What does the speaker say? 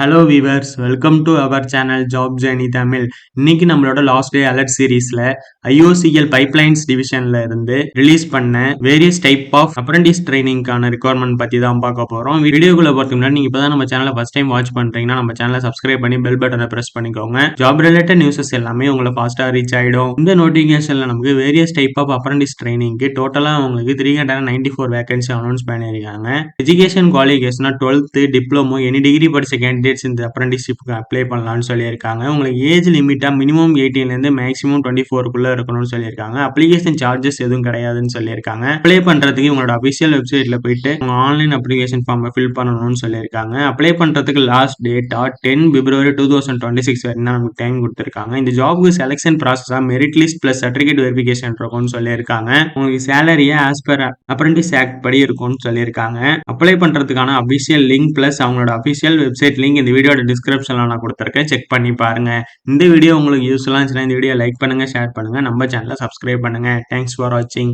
Hello viewers, welcome to our channel job journey Tamil. இன்னைக்கு நம்மளோட last day alert சீரீஸ்ல IOCL pipelines டிவிஷன்ல இருந்து ரிலீஸ் பண்ண வேரியஸ் டைப் ஆஃப் அப்ரண்டிஸ் ட்ரைனிங்கான ரிக்வயர்மெண்ட் பத்தி தான் பார்க்க போறோம். வீடியோக்குள்ள போறதுக்கு முன்னாடி நீங்க இப்பதான் நம்ம சேனலை ஃபர்ஸ்ட் டைம் வாட்ச் பண்றீங்கன்னா நம்ம சேனலை சப்ஸ்கிரைப் பண்ணி பெல் பட்டனை பிரஸ் பண்ணிக்கோங்க. ஜாப் ரிலேட்டட் நியூஸஸ் எல்லாமே உங்களை ஃபாஸ்டா ரீச் ஆயிடும். இந்த நோட்டிபிகேஷன்ல நமக்கு வேரியஸ் டைப் ஆஃப் அப்ரண்டிஸ் ட்ரைனிங்க்கு டோட்டலா உங்களுக்கு 394 வேகன்சி அனௌன்ஸ் பண்ணியிருக்காங்க. எஜுகேஷன் குவாலிஃபிகேஷனா 12th டிப்ளமோ எனி டிகிரி படிச்ச கேண்டிடேட்ஸ் இந்த அப்ரண்டிஸ்ஷிப்க்கு அப்ளை பண்ணலாம்னு சொல்லியிருக்காங்க. உங்களுக்கு ஏஜ் லிமிட்டா மினிமம் 18ல இருந்து மேக்ஸிமம் 24க்குள்ள இருக்கணும்னு சொல்லியிருக்காங்க. அப்ளிகேஷன் சார்ஜஸ் எதுவும் கிடையாதுன்னு சொல்லியிருக்காங்க. அப்ளை பண்றதுக்கு உங்களோட அபிஷியல் வெப்சைட்ல போயிட்டு உங்க ஆன்லைன் அப்ளிகேஷன் ஃபார்மை ஃபில் பண்ணணும்னு சொல்லியிருக்காங்க. அப்ளை பண்றதுக்கு லாஸ்ட் டேட்டா 10 பிப்ரவரி 2026 வரைக்கும் நமக்கு டைம் கொடுத்திருக்காங்க. இந்த ஜாப்க்கு செலக்ஷன் ப்ராசஸா merit list plus certificate verification இருக்கும்னு சொல்லியிருக்காங்க. உங்களுக்கு சேலரியா ஆஸ் பர் அப்ரண்டிஸ் ஆக்ட் படி இருக்கும்னு சொல்லியிருக்காங்க. அப்ளை பண்றதுக்கான அபிஷியல் லிங்க் பிளஸ் அவங்களோட அபிஷியல் வெப்சைட் லிங்க் இந்த வீடியோட டிஸ்கிரிப்ஷன்ல நான் கொடுத்துருக்கேன், செக் பண்ணி பாருங்க. இந்த வீடியோ உங்களுக்கு யூஸ்ஃபுல்லா இருந்துச்சுன்னா இந்த வீடியோ லைக் பண்ணுங்க, ஷேர் பண்ணுங்க, நம்ம சேனலை சப்ஸ்கிரைப் பண்ணுங்க. தேங்க்ஸ் ஃபார் வாட்சிங்.